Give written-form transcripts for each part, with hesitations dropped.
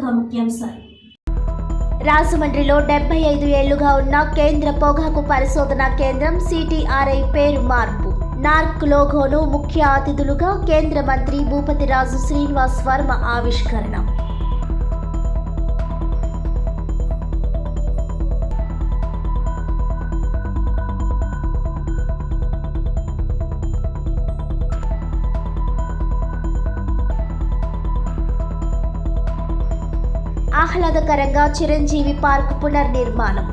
ముందుగా ముఖ్యాంశాలు. రాజమండ్రిలో 75 ఏళ్లుగా ఉన్న కేంద్ర పొగాకు పరిశోధనా కేంద్రం CTRI పేరు మార్పు. నార్క్ లోగోను ముఖ్య అతిథులుగా కేంద్ర మంత్రి భూపతిరాజు శ్రీనివాస్ వర్మ ఆవిష్కరణ. ఆహ్లాదకరంగా చిరంజీవి పార్క్ పునర్నిర్మాణం.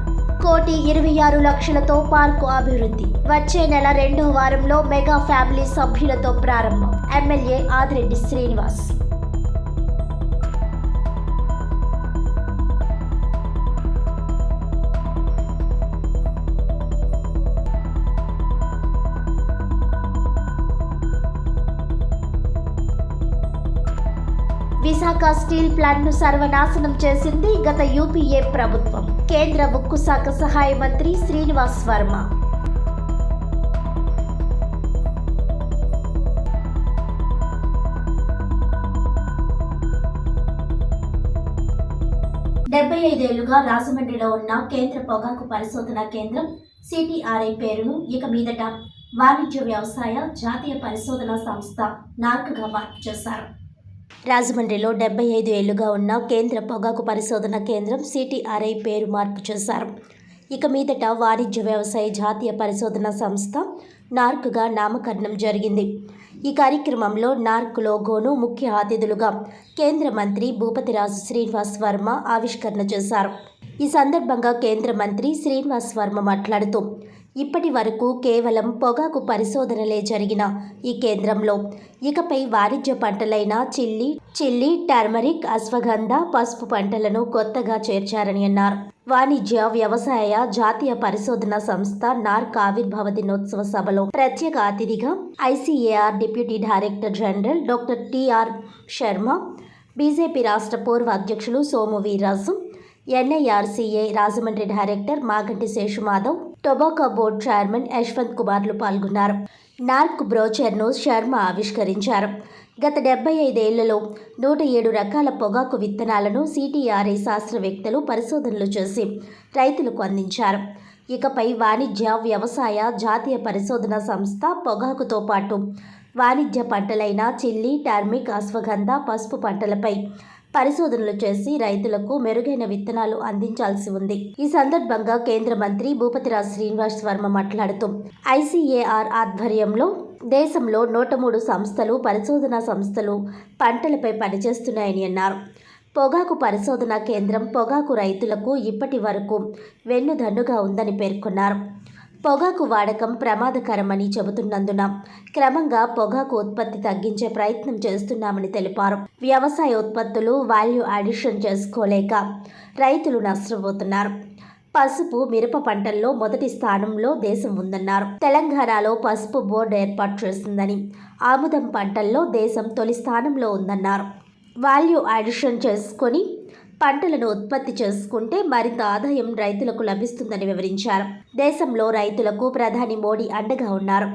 1,26,00,000తో పార్కు అభివృద్ధి. వచ్చే నెల 2వ వారంలో మెగా ఫ్యామిలీ సభ్యులతో ప్రారంభం. ఎమ్మెల్యే ఆదిరెడ్డి శ్రీనివాస్. విశాఖ స్టీల్ ప్లాంట్ను సర్వనాశనం చేసింది గత యూపీఏ ప్రభుత్వం. కేంద్ర ఉక్కు శాఖ సహాయ మంత్రి శ్రీనివాస్ వర్మ. డెబ్బై 75 ఏళ్లుగా రాజమండ్రిలో ఉన్న కేంద్ర పొగాకు పరిశోధనా కేంద్రం CTRI పేరును ఇక మీదట వాణిజ్య వ్యవసాయ జాతీయ పరిశోధనా సంస్థ నార్క్గా మార్పు చేశారు. రాజమండ్రిలో 75 ఏళ్లుగా ఉన్న కేంద్ర పొగాకు పరిశోధన కేంద్రం CTRI పేరు మార్పు చేశారు. ఇక మీదట వాణిజ్య వ్యవసాయ జాతీయ పరిశోధన సంస్థ నార్క్గా నామకరణం జరిగింది. ఈ కార్యక్రమంలో నార్క్ లోగోను ముఖ్య అతిథులుగా కేంద్ర మంత్రి భూపతిరాజు శ్రీనివాస్ వర్మ ఆవిష్కరణ చేశారు. ఈ సందర్భంగా కేంద్ర మంత్రి శ్రీనివాస్ వర్మ మాట్లాడుతూ, ఇప్పటి వరకు కేవలం పొగాకు పరిశోధనలే జరిగిన ఈ కేంద్రంలో ఇకపై వాణిజ్య పంటలైన చిల్లీ, టర్మరిక్, అశ్వగంధ, పసుపు పంటలను కొత్తగా చేర్చారని అన్నారు. వాణిజ్య వ్యవసాయ జాతీయ పరిశోధన సంస్థ నార్క్ ఆవిర్భావ దినోత్సవ సభలో ప్రత్యేక అతిథిగా ICAR deputy director general doctor TR Sharma, BJP రాష్ట్ర పూర్వ అధ్యక్షులు Somu Veerraju, NIRCA Rajahmundry director Maganti Seshumadhav, tobacco board chairman Yashwant కుమార్లు పాల్గొన్నారు. నార్క్ బ్రోచర్ను శర్మ ఆవిష్కరించారు. గత 75 ఏళ్లలో 107 రకాల పొగాకు విత్తనాలను CTRI శాస్త్రవేత్తలు పరిశోధనలు చేసి రైతులకు అందించారు. ఇకపై వాణిజ్య వ్యవసాయ జాతీయ పరిశోధన సంస్థ పొగాకుతో పాటు వాణిజ్య పంటలైన చిల్లీ, టర్మిక్, అశ్వగంధ, పసుపు పంటలపై పరిశోధనలు చేసి రైతులకు మెరుగైన విత్తనాలు అందించాల్సి ఉంది. ఈ సందర్భంగా కేంద్ర మంత్రి భూపతిరాజు శ్రీనివాస్ వర్మ మాట్లాడుతూ, ICAR ఆధ్వర్యంలో దేశంలో 103 సంస్థలు, పరిశోధనా సంస్థలు పంటలపై పనిచేస్తున్నాయని అన్నారు. పొగాకు పరిశోధనా కేంద్రం పొగాకు రైతులకు ఇప్పటి వరకు వెన్నుదన్నుగా ఉందని పేర్కొన్నారు. పొగాకు వాడకం ప్రమాదకరమని చెబుతున్నందున క్రమంగా పొగాకు ఉత్పత్తి తగ్గించే ప్రయత్నం చేస్తున్నామని తెలిపారు. వ్యవసాయ ఉత్పత్తులు వాల్యూ అడిషన్ చేసుకోలేక రైతులు నష్టపోతున్నారు. పసుపు, మిరప పంటల్లో మొదటి స్థానంలో దేశం ఉందన్నారు. తెలంగాణలో పసుపు బోర్డు ఏర్పాటు చేసిందని, ఆముదం పంటల్లో దేశం తొలి స్థానంలో ఉందన్నారు. వాల్యూ అడిషన్ చేసుకొని పంటలను ఉత్పత్తి చేసుకుంటే మరింత ఆదాయం రైతులకు లభిస్తుందని వివరించారు. దేశంలో రైతులకు ప్రధాని మోడీ అండగా ఉన్నారు.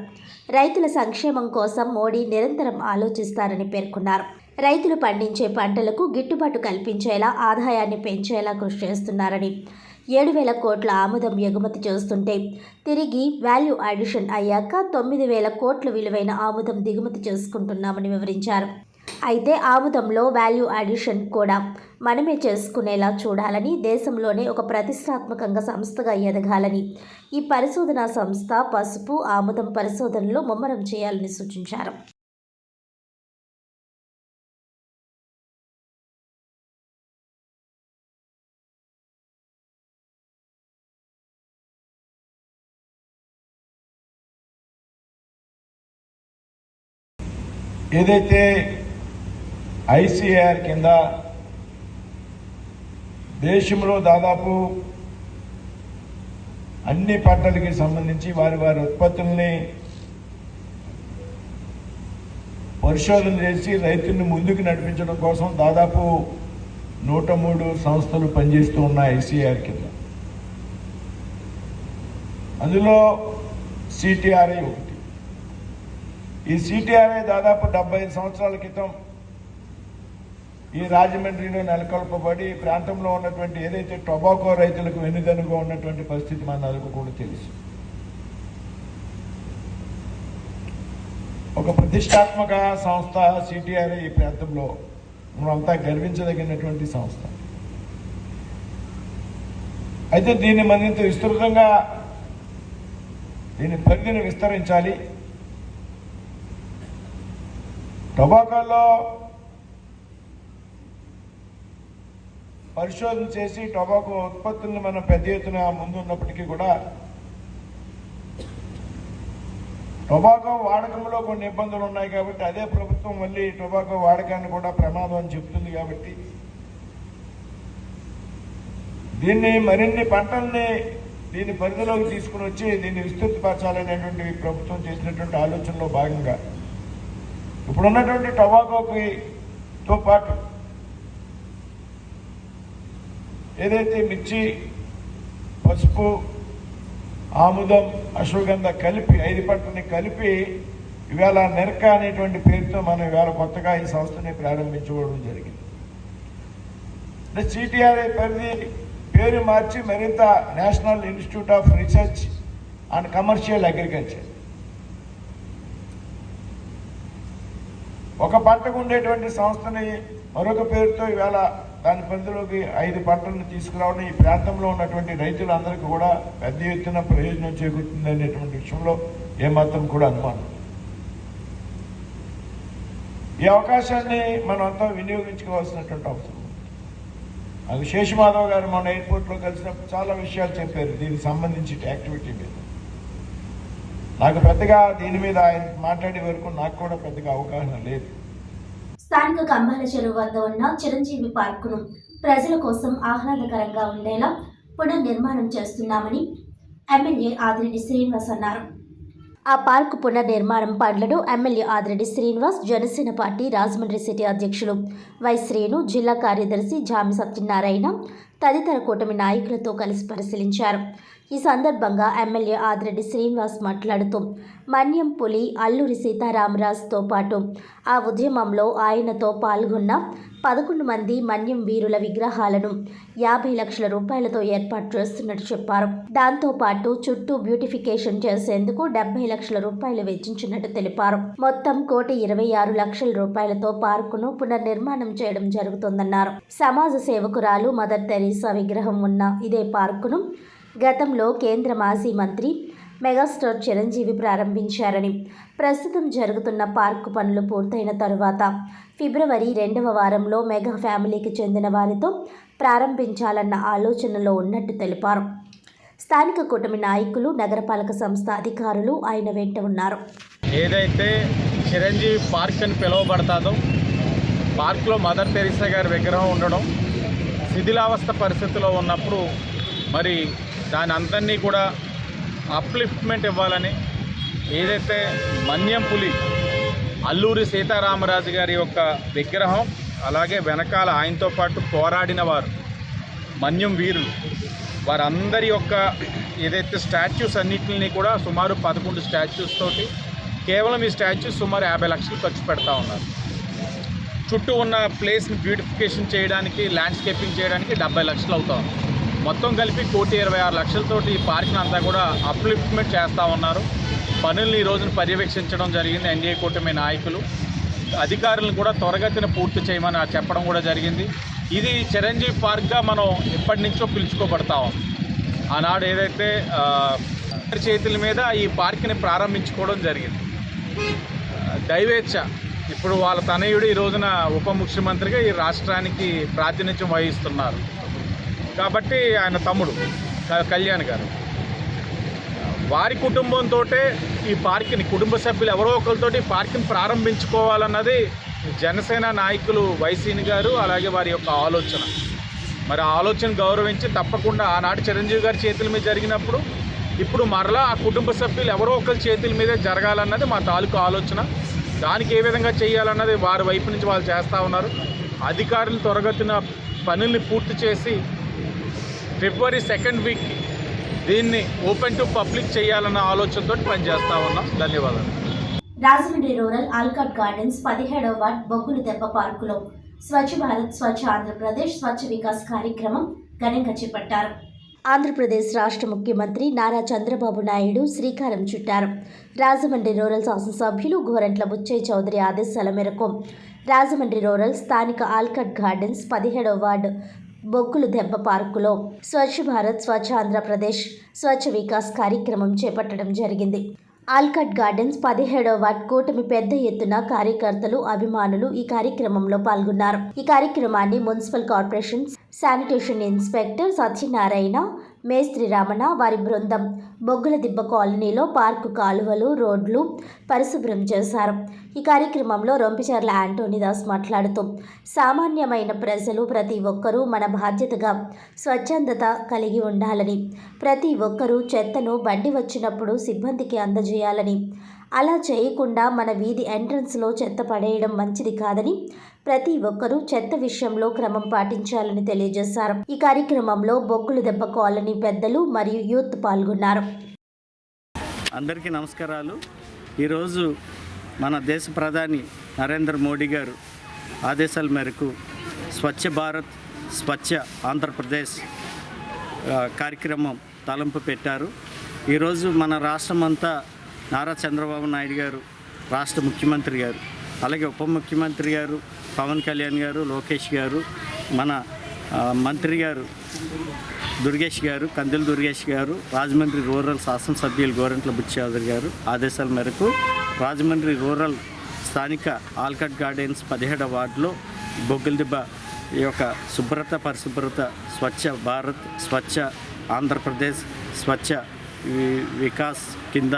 రైతుల సంక్షేమం కోసం మోడీ నిరంతరం ఆలోచిస్తారని పేర్కొన్నారు. రైతులు పండించే పంటలకు గిట్టుబాటు కల్పించేలా, ఆదాయాన్ని పెంచేలా కృషి చేస్తున్నారని, 7,000 కోట్ల ఆముదం ఎగుమతి చేస్తుంటే తిరిగి వాల్యూ అడిషన్ అయ్యాక 9,000 కోట్ల విలువైన ఆముదం దిగుమతి చేసుకుంటున్నామని వివరించారు. అయితే ఆముదంలో వాల్యూ అడిషన్ కూడా మనమే చేసుకునేలా చూడాలని, దేశంలోనే ఒక ప్రతిష్టాత్మకంగా సంస్థగా ఎదగాలని ఈ పరిశోధనా సంస్థ పసుపు, ఆముదం పరిశోధనలు ముమ్మరం చేయాలని సూచించారు. ఏదైతే ICAR కింద దేశంలో దాదాపు అన్ని పంటలకి సంబంధించి వారి ఉత్పత్తుల్ని పరిశోధన చేసి రైతుల్ని ముందుకు నడిపించడం కోసం దాదాపు 103 సంస్థలు పనిచేస్తూ ఉన్నాయి ICAR కింద. అందులో CTRI ఒకటి. ఈ CTRI దాదాపు 75 సంవత్సరాల క్రితం ఈ రాజమండ్రిలో నెలకొల్పబడి ఈ ప్రాంతంలో ఉన్నటువంటి ఏదైతే టొబాకో రైతులకు వెన్నుదన్నుగా ఉన్నటువంటి పరిస్థితి మనందరికీ కూడా తెలుసు. ఒక ప్రతిష్టాత్మక సంస్థ సిటిఆర్ఐ ఈ ప్రాంతంలో మనంతా గర్వించదగినటువంటి సంస్థ. అయితే దీన్ని మరింత విస్తృతంగా దీని పరిధిని విస్తరించాలి. టొబాకోలో పరిశోధన చేసి టొబాకో ఉత్పత్తులను మనం పెద్ద ఎత్తున ముందున్నప్పటికీ కూడా టొబాకో వాడకంలో కొన్ని ఇబ్బందులు ఉన్నాయి కాబట్టి అదే ప్రభుత్వం మళ్ళీ టొబాకో వాడకాన్ని కూడా ప్రమాదం అని చెప్తుంది. కాబట్టి దీన్ని మరిన్ని పంటల్ని దీని పరిధిలోకి తీసుకుని వచ్చి దీన్ని విస్తృతపరచాలనేటువంటి ప్రభుత్వం చేసినటువంటి ఆలోచనలో భాగంగా ఇప్పుడున్నటువంటి టొబాకోతో పాటు ఏదైతే మిర్చి, పసుపు, ఆముదం, అశ్వగంధ కలిపి 5 పంటని కలిపి ఇవాళ నెర్క అనేటువంటి పేరుతో మనం ఇవాళ కొత్తగా ఈ సంస్థని ప్రారంభించుకోవడం జరిగింది. సిటిఆర్ఐ పరిధి పేరు మార్చి మరింత national institute of research and commercial agriculture. ఒక పంటకు ఉండేటువంటి సంస్థని మరొక పేరుతో ఇవాళ దాని పరిధిలోకి 5 పంటలను తీసుకురావడం ఈ ప్రాంతంలో ఉన్నటువంటి రైతులందరికీ కూడా పెద్ద ఎత్తున ప్రయోజనం చేకూరుతుంది అనేటువంటి విషయంలో ఏమాత్రం కూడా అనుమానం. ఈ అవకాశాన్ని మనం అంతా వినియోగించుకోవాల్సినటువంటి అవసరం. అది శేషమాధవ్ గారు మన ఎయిర్పోర్ట్లో కలిసినప్పుడు చాలా విషయాలు చెప్పారు దీనికి సంబంధించి యాక్టివిటీ మీద. నాకు పెద్దగా దీని మీద ఆయన మాట్లాడే వరకు నాకు కూడా పెద్దగా అవగాహన లేదు. స్థానిక కంబాల చెరువు వద్ద ఉన్న చిరంజీవి పార్కును ప్రజల కోసం ఆహ్లాదకరంగా ఉండేలా పునర్నిర్మాణం చేస్తున్నామని ఎమ్మెల్యే ఆదిరెడ్డి శ్రీనివాస్ అన్నారు. ఆ పార్కు పునర్నిర్మాణం పనులను MLA Adireddy Srinivas, Janasena party Rajahmundry city అధ్యక్షులు వై శ్రీను, జిల్లా కార్యదర్శి జామి సత్యనారాయణ తదితర కూటమి నాయకులతో కలిసి పరిశీలించారు. ఈ సందర్భంగా ఎమ్మెల్యే ఆదిరెడ్డి శ్రీనివాస్ మాట్లాడుతూ మన్యం పులి, అల్లూరి సీతారామరాజుతో పాటు ఆ ఉద్యమంలో ఆయనతో పాల్గొన్న 11 మంది మన్యం వీరుల విగ్రహాలను 50 లక్షల రూపాయలతో ఏర్పాటు చేస్తున్నట్టు చెప్పారు. దాంతోపాటు చుట్టూ బ్యూటిఫికేషన్ చేసేందుకు 70 లక్షల రూపాయలు వెచ్చించినట్టు తెలిపారు. మొత్తం 1,26 లక్షల రూపాయలతో పార్కును పునర్నిర్మాణం చేయడం జరుగుతుందన్నారు. సమాజ సేవకురాలు మదర్ తెరీసా విగ్రహం ఉన్న ఇదే పార్కును గతంలో కేంద్ర మాజీ మంత్రి మెగాస్టార్ చిరంజీవి ప్రారంభించారని, ప్రస్తుతం జరుగుతున్న పార్కు పనులు పూర్తయిన తరువాత ఫిబ్రవరి 2వ వారంలో మెగా ఫ్యామిలీకి చెందిన వారితో ప్రారంభించాలన్న ఆలోచనలో ఉన్నట్టు తెలిపారు. స్థానిక కూటమి నాయకులు, నగరపాలక సంస్థ అధికారులు ఆయన వెంట ఉన్నారు. ఏదైతే చిరంజీవి పార్క్ అని పిలువబడతాదో పార్క్లో మదర్ తెరీసా గారి విగ్రహం ఉండడం, శిథిలావస్థ పరిస్థితిలో ఉన్నప్పుడు మరి దాని అందరినీ కూడా అప్లిఫ్ట్మెంట్ ఇవ్వాలని ఏదైతే మన్యం పులి అల్లూరి సీతారామరాజు గారి యొక్క విగ్రహం, అలాగే వెనకాల ఆయనతో పాటు పోరాడిన వారు మన్యం వీరులు వారందరి యొక్క ఏదైతే స్టాచ్యూస్ అన్నింటినీ కూడా సుమారు 11 స్టాచ్యూస్ తోటి కేవలం ఈ స్టాచ్యూస్ సుమారు 50 లక్షలు ఖర్చు పెడతా ఉన్నారు. చుట్టూ ఉన్న ప్లేస్ని బ్యూటిఫికేషన్ చేయడానికి, ల్యాండ్స్కేపింగ్ చేయడానికి 70 లక్షలు అవుతా ఉంది. మొత్తం కలిపి 1,26 లక్షలతోటి ఈ పార్క్ని అంతా కూడా అప్లిఫ్ట్మెంట్ చేస్తూ ఉన్నారు. పనుల్ని ఈ రోజున పర్యవేక్షించడం జరిగింది. ఎన్డీఏ కూటమి నాయకులు అధికారులను కూడా త్వరగతిన పూర్తి చేయమని చెప్పడం కూడా జరిగింది. ఇది చిరంజీవి పార్క్గా మనం ఎప్పటి నుంచో పిలుచుకోబడతాం. ఆనాడు ఏదైతే చేతుల మీద ఈ పార్క్ని ప్రారంభించుకోవడం జరిగింది. దైవేచ్ఛ ఇప్పుడు వాళ్ళ తనయుడు ఈ రోజున ఉప ముఖ్యమంత్రిగా ఈ రాష్ట్రానికి ప్రాతినిధ్యం వహిస్తున్నారు. కాబట్టి ఆయన తమ్ముడు కళ్యాణ్ గారు వారి కుటుంబంతో ఈ పార్క్ని, కుటుంబ సభ్యులు ఎవరో ఒకరితోటి పార్క్ని ప్రారంభించుకోవాలన్నది జనసేన నాయకులు వైసీని గారు, అలాగే వారి యొక్క ఆలోచన. మరి ఆ ఆలోచన గౌరవించి తప్పకుండా ఆనాడు చిరంజీవి గారి చేతుల మీద జరిగినప్పుడు ఇప్పుడు మరలా ఆ కుటుంబ సభ్యులు ఎవరో ఒకరి చేతుల మీదే జరగాలన్నది మా తాలూకు ఆలోచన. దానికి ఏ విధంగా చేయాలన్నది వారి వైపు నుంచి వాళ్ళు చేస్తూ ఉన్నారు. అధికారులు త్వరగతిన పనుల్ని పూర్తి చేసి ఫిబ్రవరి 2nd వీక్ దీన్ని ఓపెన్ టు పబ్లిక్ చేయాలన్న ఆలోచనతో పనిచేస్తా ఉన్నాం. ధన్యవాదాలు. రాజమండ్రి రూరల్ ఆల్కాట్ గార్డెన్స్ 17వ వార్డ్ బొగ్గుల దెబ్బ పార్కులో స్వచ్ఛ భారత్, స్వచ్ఛ ఆంధ్రప్రదేశ్, స్వచ్ఛ వికాస్ కార్యక్రమం ఘనంగా చేపట్టారు. ఆంధ్రప్రదేశ్ రాష్ట్ర ముఖ్యమంత్రి నారా చంద్రబాబు నాయుడు శ్రీకారం చుట్టారు. రాజమండ్రి రూరల్ శాసనసభ్యులు గోరంట్ల బుచ్చయ్య చౌదరి ఆదేశాల మేరకు రాజమండ్రి రూరల్ స్థానిక ఆల్కట్ గార్డెన్స్ 17వ వార్డు బొగ్గులు దెబ్బ పార్కులో స్వచ్ఛ భారత్, స్వచ్ఛ ఆంధ్రప్రదేశ్, స్వచ్ఛ వికాస్ కార్యక్రమం చేపట్టడం జరిగింది. ఆల్కట్ గార్డెన్స్ 17వ వార్డ్ కూటమి పెద్ద ఎత్తున కార్యకర్తలు, అభిమానులు ఈ కార్యక్రమంలో పాల్గొన్నారు. ఈ కార్యక్రమాన్ని municipal corporation sanitation inspector Satyanarayana, మేస్త్రి రమణ, వారి బృందం బొగ్గుల దిబ్బ కాలనీలో పార్కు కాలువలు, రోడ్లు పరిశుభ్రం చేశారు. ఈ కార్యక్రమంలో రొంపిచర్ల యాంటోనీదాస్ మాట్లాడుతూ, సామాన్యమైన ప్రజలు ప్రతి ఒక్కరూ మన బాధ్యతగా స్వచ్ఛందత కలిగి ఉండాలని, ప్రతి ఒక్కరూ చెత్తను బండి వచ్చినప్పుడు సిబ్బందికి అందజేయాలని, అలా చేయకుండా మన వీధి ఎంట్రన్స్లో చెత్త పడేయడం మంచిది కాదని, ప్రతి ఒక్కరూ చెత్త విషయంలో క్రమం పాటించాలని తెలియజేశారు. ఈ కార్యక్రమంలో బొగ్గుల దెబ్బ కాలనీ పెద్దలు మరియు యూత్ పాల్గొన్నారు. అందరికీ నమస్కారాలు. ఈరోజు మన దేశ ప్రధాని నరేంద్ర మోడీ గారు ఆదేశాల మేరకు స్వచ్ఛ భారత్, స్వచ్ఛ ఆంధ్రప్రదేశ్ కార్యక్రమం తలంపు పెట్టారు. ఈరోజు మన రాష్ట్రం అంతా నారా చంద్రబాబు నాయుడు గారు, రాష్ట్ర ముఖ్యమంత్రి గారు, అలాగే ఉప ముఖ్యమంత్రి గారు పవన్ కళ్యాణ్ గారు, లోకేష్ గారు, మన మంత్రి గారు దుర్గేష్ గారు, కందుల దుర్గేష్ గారు, రాజమండ్రి రూరల్ శాసనసభ్యులు గోరంట్ల బుచ్చయ్య చౌదరి గారు ఆదేశాల మేరకు రాజమండ్రి రూరల్ స్థానిక ఆల్కట్ గార్డెన్స్ 17వ వార్డులో బొగ్గులదిబ్బ ఈ యొక్క శుభ్రత, పరిశుభ్రత, స్వచ్ఛ భారత్, స్వచ్ఛ ఆంధ్రప్రదేశ్, స్వచ్ఛ వికాస్ కింద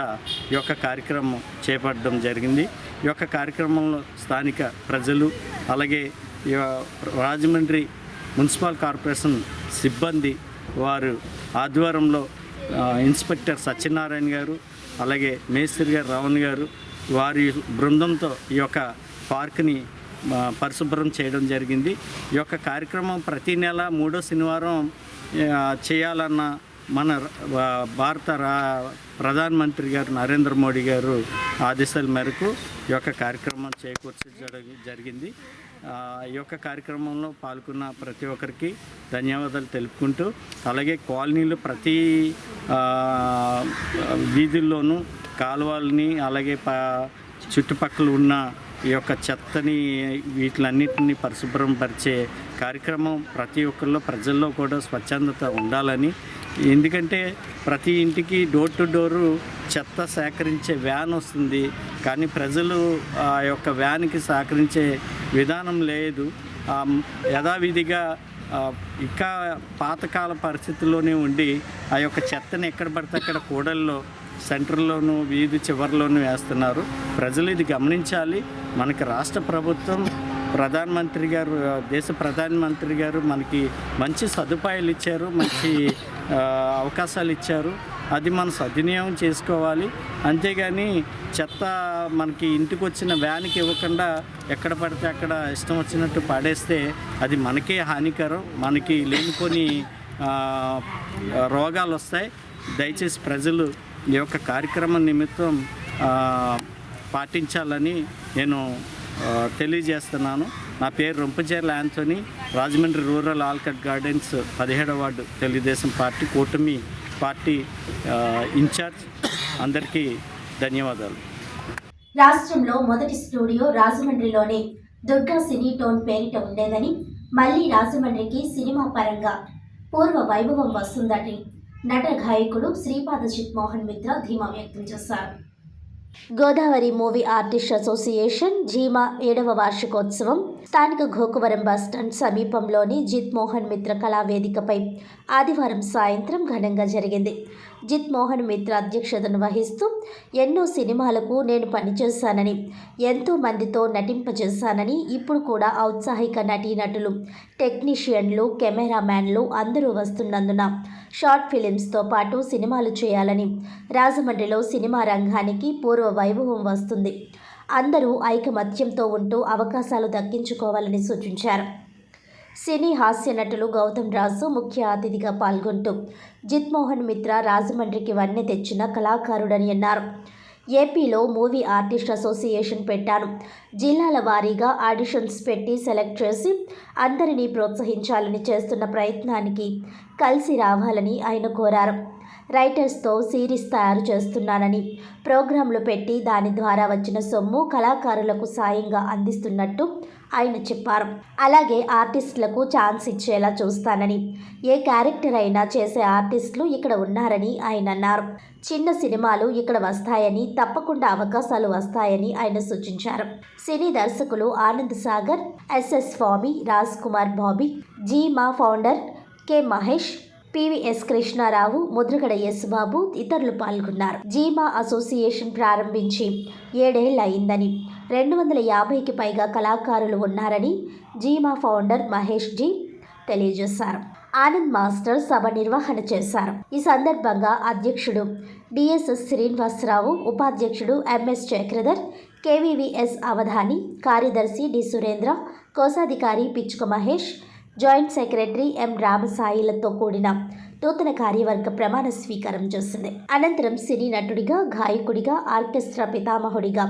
ఈ యొక్క కార్యక్రమం చేపట్టడం జరిగింది. ఈ యొక్క కార్యక్రమంలో స్థానిక ప్రజలు, అలాగే రాజమండ్రి మున్సిపల్ కార్పొరేషన్ సిబ్బంది వారు ఆధ్వర్యంలో ఇన్స్పెక్టర్ సత్యనారాయణ గారు, అలాగే మేస్త్రి గారు రమణ గారు, వారి బృందంతో ఈ యొక్క పార్క్ని పరిశుభ్రం చేయడం జరిగింది. ఈ యొక్క కార్యక్రమం ప్రతి నెల 3వ శనివారం చేయాలన్న మన భారత ప్రధానమంత్రి గారు నరేంద్ర మోడీ గారు ఆదేశాల మేరకు ఈ యొక్క కార్యక్రమం చేకూర్చడం జరిగింది. ఈ యొక్క కార్యక్రమంలో పాల్గొన్న ప్రతి ఒక్కరికి ధన్యవాదాలు తెలుపుకుంటూ, అలాగే కాలనీలు ప్రతి వీధుల్లోనూ కాలువల్ని, అలాగే చుట్టుపక్కల ఉన్న ఈ యొక్క చెత్తని వీటిలన్నింటినీ పరిశుభ్రం పరిచే కార్యక్రమం ప్రతి ఒక్కరిలో ప్రజల్లో కూడా స్వచ్ఛందత ఉండాలని, ఎందుకంటే ప్రతి ఇంటికి డోర్ టు డోరు చెత్త సేకరించే వ్యాన్ వస్తుంది, కానీ ప్రజలు ఆ యొక్క వ్యాన్కి సహకరించే విధానం లేదు. యథావిధిగా ఇంకా పాతకాల పరిస్థితుల్లోనే ఉండి ఆ యొక్క చెత్తని ఎక్కడ పడితే అక్కడ కూడల్లో, సెంటర్లోనూ, వీధి చివరిలోనూ వేస్తున్నారు. ప్రజలు ఇది గమనించాలి. మనకి రాష్ట్ర ప్రభుత్వం, ప్రధానమంత్రి గారు, దేశ ప్రధానమంత్రి గారు మనకి మంచి సదుపాయాలు ఇచ్చారు, మంచి అవకాశాలు ఇచ్చారు. అది మనం సద్వినియోగం చేసుకోవాలి. అంతేగాని చెత్త మనకి ఇంటికి వచ్చిన వ్యాన్కి ఇవ్వకుండా ఎక్కడ పడితే అక్కడ ఇష్టం వచ్చినట్టు పాడేస్తే అది మనకే హానికరం, మనకి లేనిపోని రోగాలు వస్తాయి. దయచేసి ప్రజలు ఈ యొక్క కార్యక్రమం నిమిత్తం పాటించాలని నేను తెలియజేస్తున్నాను. నా పేరు Rompicherla Antony, Rajahmundry rural Alcot gardens 17వ వార్డు తెలుగుదేశం పార్టీ కూటమి పార్టీ ఇన్ఛార్జ్. అందరికీ ధన్యవాదాలు. రాష్ట్రంలో మొదటి స్టూడియో రాజమండ్రిలోనే దుర్గా సినీ టోన్ పేరిట ఉండేదని, మళ్లీ రాజమండ్రికి సినిమా పరంగా పూర్వ వైభవం వస్తుందని నట గాయకుడు శ్రీపాద జిత్మోహన్ మిత్ర ధీమా వ్యక్తం చేశారు. గోదావరి మూవీ ఆర్టిస్ట్ అసోసియేషన్ జీమా 7వ వార్షికోత్సవం స్థానిక గోకువరం బస్టాండ్ సమీపంలోని జిత్మోహన్ మిత్ర కళావేదికపై ఆదివారం సాయంత్రం ఘనంగా జరిగింది. జిత్మోహన్ మిత్ర అధ్యక్షతను వహిస్తూ ఎన్నో సినిమాలకు నేను పనిచేశానని, ఎంతో మందితో నటింపజేశానని, ఇప్పుడు కూడా ఔత్సాహిక నటీనటులు, టెక్నీషియన్లు, కెమెరామ్యాన్లు అందరూ వస్తున్నందున షార్ట్ ఫిలిమ్స్తో పాటు సినిమాలు చేయాలని, రాజమండ్రిలో సినిమా రంగానికి పూర్వ వైభవం వస్తుంది, అందరూ ఐకమత్యంతో ఉంటూ అవకాశాలు దక్కించుకోవాలని సూచించారు. సినీ హాస్య నటులు గౌతమ్ రాజు ముఖ్య అతిథిగా పాల్గొంటూ జిత్మోహన్ మిత్ర రాజమండ్రికి వన్నె తెచ్చిన కళాకారుడని అన్నారు. ఏపీలో మూవీ ఆర్టిస్ట్ అసోసియేషన్ పెట్టాను. జిల్లాల వారీగా ఆడిషన్స్ పెట్టి సెలెక్ట్ చేసి అందరినీ ప్రోత్సహించాలని చేస్తున్న ప్రయత్నానికి కలిసి రావాలని ఆయన కోరారు. రైటర్స్తో సిరీస్ తయారు చేస్తున్నానని, ప్రోగ్రాంలు పెట్టి దాని ద్వారా వచ్చిన సొమ్ము కళాకారులకు సాయంగా అందిస్తున్నట్టు ఆయన చెప్పారు. అలాగే ఆర్టిస్టులకు ఛాన్స్ ఇచ్చేలా చూస్తానని, ఏ క్యారెక్టర్ అయినా చేసే ఆర్టిస్టులు ఇక్కడ ఉన్నారని ఆయన అన్నారు. చిన్న సినిమాలు ఇక్కడ వస్తాయని, తప్పకుండా అవకాశాలు వస్తాయని ఆయన సూచించారు. సినీ దర్శకులు ఆనంద్ సాగర్, ఎస్ఎస్ స్వామి, రాజ్ కుమార్ బాబీ, మా founder K Mahesh, PVS Krishnarao, Mudragada Yesubabu ఇతరులు పాల్గొన్నారు. జీమా అసోసియేషన్ ప్రారంభించి 7 ఏళ్ళు అయిందని, 250కి పైగా కళాకారులు ఉన్నారని జీమా ఫౌండర్ మహేష్ జీ తెలియజేశారు. ఆనంద్ మాస్టర్ సభ నిర్వహణ చేశారు. ఈ సందర్భంగా అధ్యక్షుడు డిఎస్ఎస్ శ్రీనివాసరావు, ఉపాధ్యక్షుడు ఎంఎస్ చక్రధర్, కేవీవీఎస్ అవధాని, కార్యదర్శి డి సురేంద్ర, కోశాధికారి పిచ్చుక మహేష్, జాయింట్ సెక్రటరీ ఎం రామసాయిలతో కూడిన నూతన కార్యవర్గ ప్రమాణ స్వీకారం చేసింది. అనంతరం సినీ నటుడిగా, గాయకుడిగా, ఆర్కెస్ట్రా పితామహుడిగా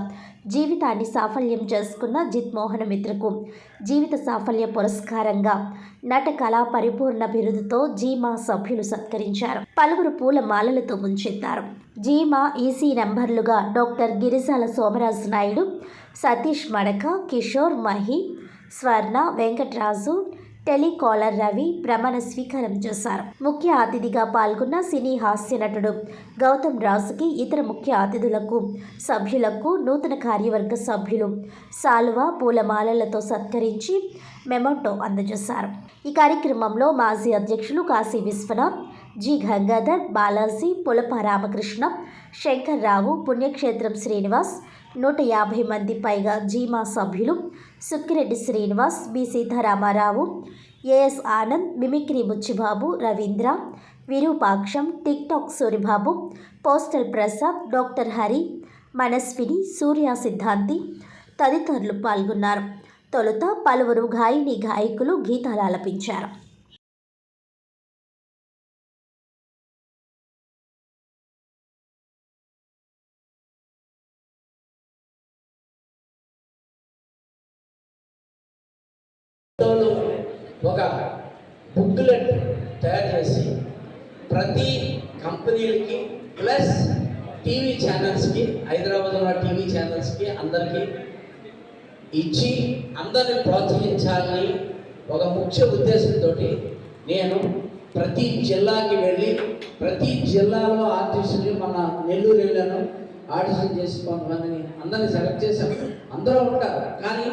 జీవితాన్ని సాఫల్యం చేసుకున్న జిత్ మోహన మిత్రకు జీవిత సాఫల్య పురస్కారంగా నట కళా పరిపూర్ణ బిరుదుతో జీమా సభ్యులు సత్కరించారు. పలువురు పూల మాలలతో ముంచెత్తారు. జీమా ఈసీ నెంబర్లుగా డాక్టర్ గిరిజాల సోమరాజు నాయుడు, సతీష్ మడక, కిషోర్ మహి, స్వర్ణ, వెంకటరాజు, టెలికాలర్ రవి ప్రమాణ స్వీకారం చేశారు. ముఖ్య అతిథిగా పాల్గొన్న సినీ హాస్య నటుడు గౌతమ్ రాజుకి, ఇతర ముఖ్య అతిథులకు, సభ్యులకు నూతన కార్యవర్గ సభ్యులు సాలువా, పూలమాలలతో సత్కరించి మెమోటో అందజేశారు. ఈ కార్యక్రమంలో మాజీ అధ్యక్షులు కాశీ విశ్వనాథ్, జి గంగాధర్, బాలాజీ, పులప రామకృష్ణ, శంకర్రావు, పుణ్యక్షేత్రం శ్రీనివాస్, 150 మంది పైగా జీమా సభ్యులు, Sukkireddy Srinivas, B Seetharamarao, AS Anand, mimicry Buchibabu, Ravindra, Virupaksham, TikTok Suribabu, postal Prasad, doctor Hari, Manaswini, Surya Siddhanti తదితరులు పాల్గొన్నారు. తొలుత పలువురు గాయని గాయకులు గీతాలు ఆలపించారు. ఒక బుక్లెట్ తయారు చేసి ప్రతి కంపెనీలకి ప్లస్ టీవీ ఛానల్స్కి, హైదరాబాద్లో ఉన్న టీవీ ఛానల్స్కి అందరికీ ఇచ్చి అందరిని ప్రోత్సహించాలని ఒక ముఖ్య ఉద్దేశంతో నేను ప్రతి జిల్లాకి వెళ్ళి ప్రతి జిల్లాలో ఆర్టిస్టులు, మన నెల్లూరు వెళ్ళాను, ఆడిషన్ చేసి కొంతమందిని అందరినీ సెలెక్ట్ చేశాను. అందరూ ఉంటారు కానీ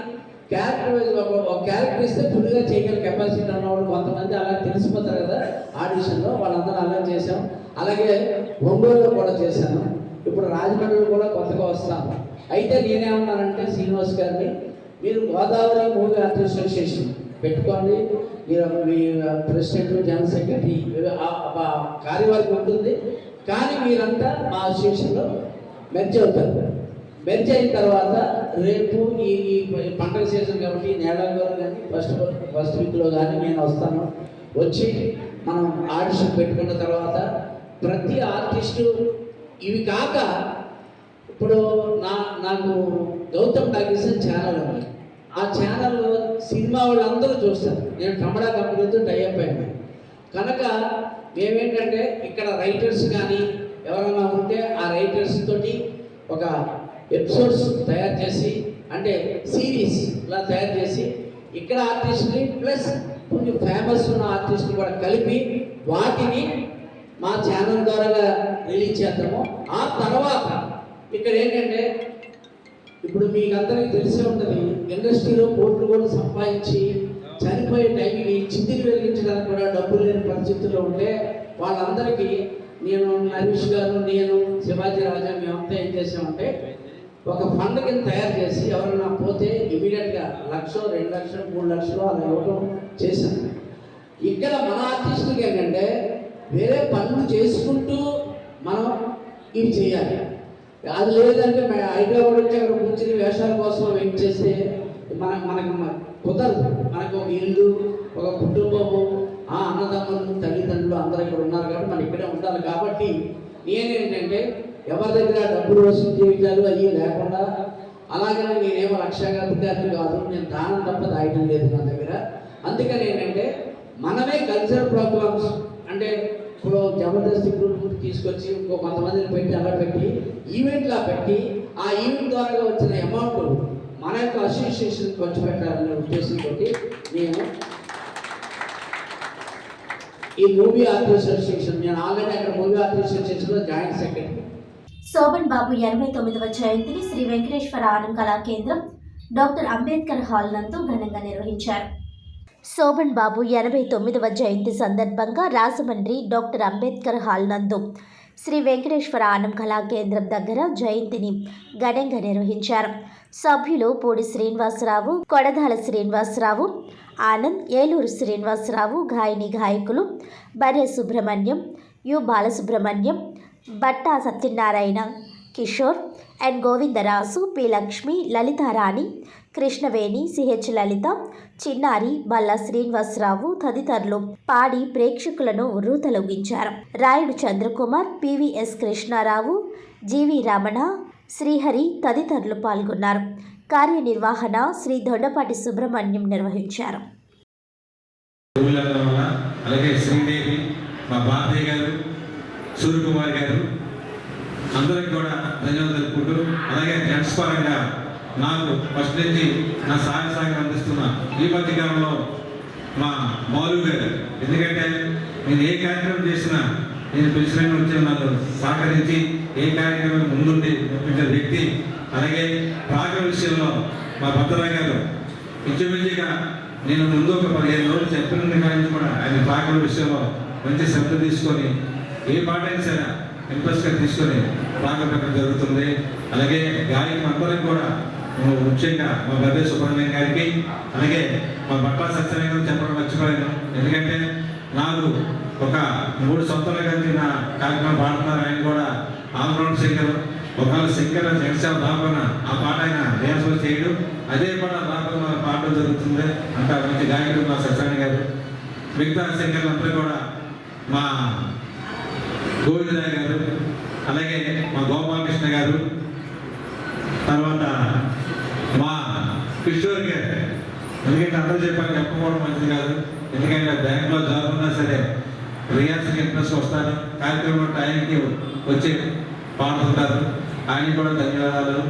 క్యారెక్టర్ వైజ్ ఒక క్యారెక్టర్ ఇస్తే ఫుల్గా చేయగల కెపాసిటీ ఉన్నవాళ్ళు కొంతమంది అలా తెలిసిపోతారు కదా ఆడిషన్లో, వాళ్ళందరూ అలా చేశాం. అలాగే ఒంగోలులో కూడా చేశాను. ఇప్పుడు రాజమండ్రిలో కూడా కొత్తగా వస్తాను. అయితే నేనేమన్నానంటే శ్రీనివాస్ గారిని, మీరు గోదావరి మూవీ ఆర్టిస్ట్ అసోసియేషన్ పెట్టుకోండి, మీరు మీ ప్రెసిడెంట్, జనరల్ సెక్రటరీ కార్యవర్గం ఉంటుంది, కానీ మీరంతా మా అసోసియేషన్లో మెర్జ్ అవుతారు. మెర్జ్ అయిన తర్వాత రేపు ఈ పండగ సీజన్ కాబట్టి నేలలో కానీ ఫస్ట్ వీక్లో కానీ నేను వస్తాను. వచ్చి మనం ఆడిషన్ పెట్టుకున్న తర్వాత ప్రతి ఆర్టిస్టు ఇవి కాక ఇప్పుడు నాకు గౌతమ్ టాకీస్ ఛానల్ ఉంది. ఆ ఛానల్లో సినిమా వాళ్ళందరూ చూస్తారు. నేను కమడా కంపెనీతో టైఅప్ అయ్యాను కనుక మేమేంటంటే ఇక్కడ రైటర్స్ కానీ ఎవరైనా ఉంటే ఆ రైటర్స్ తోటి ఒక ఎపిసోడ్స్ తయారు చేసి, అంటే సిరీస్లా తయారు చేసి ఇక్కడ ఆర్టిస్ట్ని ప్లస్ కొన్ని ఫేమస్ ఉన్న ఆర్టిస్ట్ని కూడా కలిపి వాటిని మా ఛానల్ ద్వారా రిలీజ్ చేద్దాము. ఆ తర్వాత ఇక్కడ ఏంటంటే ఇప్పుడు మీకు అందరికీ తెలిసే ఉంటుంది, ఇండస్ట్రీలో కోట్లు కూడా సంపాదించి చనిపోయే టైంకి చితిని వెలిగించడానికి కూడా డబ్బులు లేని పరిస్థితుల్లో ఉంటే వాళ్ళందరికీ నేను, నరేష్ గారు, నేను, శివాజీ రాజా మేమంతా ఏం చేసామంటే ఒక ఫండ్ కింద తయారు చేసి ఎవరైనా పోతే ఇమీడియట్గా 1,00,000, 2,00,000, 3,00,000 అలా ఇవ్వడం చేశాను. ఇక్కడ మన ఆర్టిస్టులకి ఏంటంటే వేరే పనులు చేసుకుంటూ మనం ఇవి చేయాలి. అది లేదంటే హైదరాబాద్ వచ్చి అక్కడ కూర్చుని వేషాల కోసం వెయిట్ చేస్తే మనకు కుదరదు. మనకు ఒక ఇల్లు, ఒక కుటుంబము, అన్నదమ్ములు, తల్లిదండ్రులు అందరూ ఇక్కడ ఉన్నారు కాబట్టి మనం ఇక్కడే ఉండాలి. కాబట్టి నేనేంటంటే ఎవరి దగ్గర డబ్బులు వసూలు చేయించాలి అవి లేకుండా, అలాగనే నేనేమో లక్ష్యాధికారిని కాదు, నేను దానం తప్ప దాయటం లేదు నా దగ్గర. అందుకని ఏంటంటే మనమే కల్చరల్ ప్రోగ్రామ్స్ అంటే ఇప్పుడు జబర్దస్త్ గ్రూప్ తీసుకొచ్చి ఇంకో కొంతమందిని పెట్టి అలా పెట్టి ఈవెంట్లా పెట్టి ఆ ఈవెంట్ ద్వారా వచ్చిన అమౌంట్ మన యొక్క అసోసియేషన్ ఖర్చు పెట్టాలనే ఉద్దేశంతో నేను ఈ మూవీ ఆర్టిస్ట్ అసోసియేషన్, నేను ఆల్రెడీ అక్కడ మూవీ ఆర్టిస్ట్ అసోసియేషన్లో జాయింట్ సెక్రటరీ. శోభన్ బాబు 89వ జయంతిని శ్రీ వెంకటేశ్వర ఆనం కళా కేంద్రం డాక్టర్ అంబేద్కర్ హాల్ నందు ఘనంగా నిర్వహించారు. శోభన్ బాబు 89వ జయంతి సందర్భంగా రాజమండ్రి డాక్టర్ అంబేద్కర్ హాల్ నందు శ్రీ వెంకటేశ్వర ఆనం కళా కేంద్రం దగ్గర జయంతిని ఘనంగా నిర్వహించారు. సభ్యులు పూడి శ్రీనివాసరావు, కొడదాల శ్రీనివాసరావు, ఆనంద్, ఏలూరు శ్రీనివాసరావు, గాయని గాయకులు Barre Subrahmanyam, U Balasubrahmanyam, Batta Satyanarayana, Kishore and Govindaraju, P Lakshmi, Lalitharani, Krishnaveni, CH Lalitha, Chinnari, Balla Srinivasarao తదితరులు పాడి ప్రేక్షకులను ఉర్రూతలొగించారు. రాయుడు చంద్రకుమార్, పివిఎస్ కృష్ణారావు, జీవి రమణ, శ్రీహరి తదితరులు పాల్గొన్నారు. కార్యనిర్వహణ శ్రీ దొండపాటి సుబ్రహ్మణ్యం నిర్వహించారు. అలాగే శ్రీదేవి, మా బాబయ్య గారు, సూర్యకుమార్ గారు అందరికి కూడా ధన్యవాదాలు తెలుపుకుంటూ, అలాగే జెంట్స్ పరంగా నాకు ఫస్ట్ నుంచి నా సహాయం అందిస్తున్న ఈ మధ్య కాలంలో మా మాలు గారు, ఎందుకంటే నేను ఏ కార్యక్రమం చేసినా నేను పిలిచిన వచ్చి నాకు సహకరించి ఏ కార్యక్రమం ముందుండి నడిపించిన వ్యక్తి. అలాగే ప్రాగ్ర విషయంలో మా భద్రరావు గారు ఇంచుమించుగా నేను ముందు ఒక 15 రోజులు చెప్పిన కానీ కూడా ఆయన ప్రాగ్ర విషయంలో మంచి శ్రద్ధ తీసుకొని ఏ పాట అయినా సరే ఇంట్రెస్ట్గా తీసుకొని ప్రాగ్ర పెట్టడం జరుగుతుంది. అలాగే గాయకులు అందరికి కూడా ముఖ్యంగా మా బర్రె సుబ్రహ్మణ్యం గారికి, అలాగే మా బట్టా సత్యనారాయణ గారు చెప్పడం మర్చిపోయాను. ఎందుకంటే నాకు ఒక 3 సంవత్సరాల కలిసి నా కార్యక్రమం పాడుతున్నారు. ఆయన కూడా ఆల్రౌండ్ సింగర్. ఒకవేళ సింగర్ జగసేవ రాకుండా ఆ పాట ఆయన రిహార్సల్ చేయడం, అదే పాట రాకుండా పాడడం జరుగుతుంది. అంత మంచి గాయకుడు మా సత్యనారాయణ గారు. మిగతా సింగర్లు అందరూ కూడా మా గోవిందరావు గారు, అలాగే మా గోపాలకృష్ణ గారు, తర్వాత మా కిషోర్ గారు. ఎందుకంటే అందరూ చెప్పకపోవడం మంచిది కాదు. ఎందుకంటే బ్యాంక్లో జాబ్ ఉన్నా సరే రియాల్స్కి ఇంట్రెస్ట్ వస్తారు, కార్యక్రమం టైంకి వచ్చి పాడుతుంటారు. ఆయన కూడా ధన్యవాదాలు.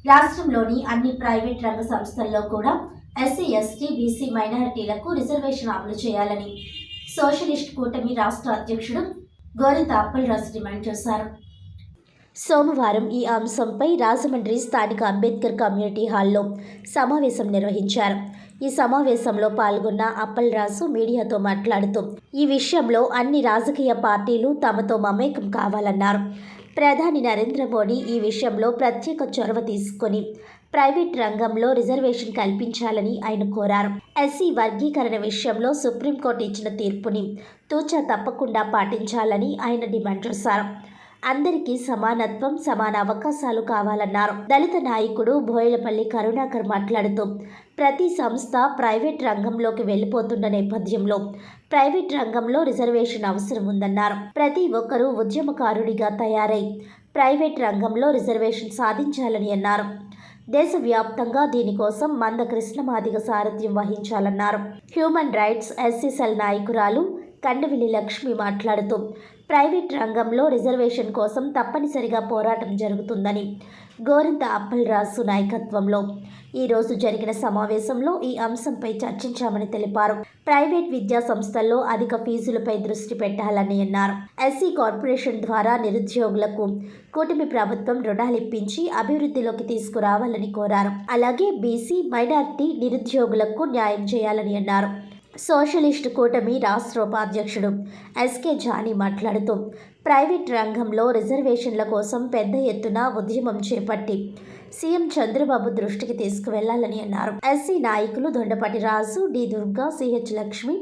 రాష్ట్రంలోని అన్ని ప్రైవేట్ రంగ సంస్థల్లో కూడా ఎస్సీ, ఎస్టీ, బీసీ మైనారిటీలకు రిజర్వేషన్ అమలు చేయాలని సోషలిస్ట్ కూటమి రాష్ట్ర అధ్యక్షుడు గోరింత అప్పలరాజు డిమాండ్ చేశారు. సోమవారం ఈ అంశంపై రాజమండ్రి స్థానిక అంబేద్కర్ కమ్యూనిటీ హాల్లో సమావేశం నిర్వహించారు. ఈ సమావేశంలో పాల్గొన్న అప్పలరాజు మీడియాతో మాట్లాడుతూ ఈ విషయంలో అన్ని రాజకీయ పార్టీలు తమతో మమేకం కావాలన్నారు. ప్రధాని నరేంద్ర మోడీ ఈ విషయంలో ప్రత్యేక చొరవ తీసుకొని ప్రైవేట్ రంగంలో రిజర్వేషన్ కల్పించాలని ఆయన కోరారు. ఎస్సీ వర్గీకరణ విషయంలో సుప్రీంకోర్టు ఇచ్చిన తీర్పుని తూచా తప్పకుండా పాటించాలని ఆయన డిమాండ్ చేశారు. అందరికీ సమానత్వం, సమాన అవకాశాలు కావాలన్నారు. దళిత నాయకుడు బోయలపల్లి కరుణాకర్ మాట్లాడుతూ ప్రతి సంస్థ ప్రైవేట్ రంగంలోకి వెళ్ళిపోతున్న నేపథ్యంలో ప్రైవేట్ రంగంలో రిజర్వేషన్ అవసరం ఉందన్నారు. ప్రతి ఒక్కరూ ఉద్యమకారుడిగా తయారై ప్రైవేట్ రంగంలో రిజర్వేషన్ సాధించాలని అన్నారు. దేశవ్యాప్తంగా దీనికోసం మంద కృష్ణమాదిగ సారథ్యం వహించాలన్నారు. హ్యూమన్ రైట్స్ ఎస్సీ సెల్ నాయకురాలు కండవిలి లక్ష్మి మాట్లాడుతూ ప్రైవేట్ రంగంలో రిజర్వేషన్ కోసం తప్పనిసరిగా పోరాటం జరుగుతుందని, గోరింత అప్పలరాజు నాయకత్వంలో ఈరోజు జరిగిన సమావేశంలో ఈ అంశంపై చర్చించామని తెలిపారు. ప్రైవేట్ విద్యా సంస్థల్లో అధిక ఫీజులపై దృష్టి పెట్టాలని అన్నారు. ఎస్సీ కార్పొరేషన్ ద్వారా నిరుద్యోగులకు కూటమి ప్రభుత్వం రుణాలిప్పించి అభివృద్ధిలోకి తీసుకురావాలని కోరారు. అలాగే బీసీ, మైనారిటీ నిరుద్యోగులకు న్యాయం చేయాలని అన్నారు. సోషలిస్టు కూటమి రాష్ట్ర ఉపాధ్యక్షుడు ఎస్కే జానీ మాట్లాడుతూ ప్రైవేట్ రంగంలో రిజర్వేషన్ల కోసం పెద్ద ఎత్తున ఉద్యమం చేపట్టి సీఎం చంద్రబాబు దృష్టికి తీసుకువెళ్లాలని అన్నారు. ఎస్సీ నాయకులు దొండపాటి రాజు, డి దుర్గా, సిహెచ్ లక్ష్మి,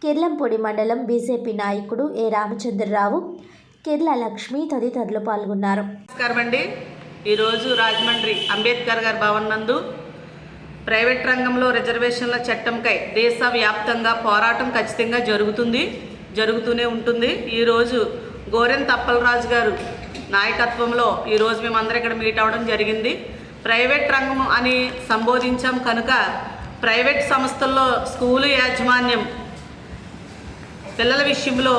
కిర్లంపొడి మండలం బీజేపీ నాయకుడు ఏ రామచంద్రరావు, కిర్ల లక్ష్మి తదితరులు పాల్గొన్నారు. నమస్కారం అండి. ఈరోజు రాజమండ్రి అంబేద్కర్ గారి భవన్ నందు ప్రైవేట్ రంగంలో రిజర్వేషన్ల చట్టంకై దేశవ్యాప్తంగా పోరాటం ఖచ్చితంగా జరుగుతూనే ఉంటుంది. ఈరోజు గోరెంత అప్పలరాజు గారు నాయకత్వంలో ఈరోజు మేమందరం ఇక్కడ మీట్ అవ్వడం జరిగింది. ప్రైవేట్ రంగం అని సంబోధించాం కనుక ప్రైవేట్ సంస్థల్లో స్కూలు యాజమాన్యం పిల్లల విషయంలో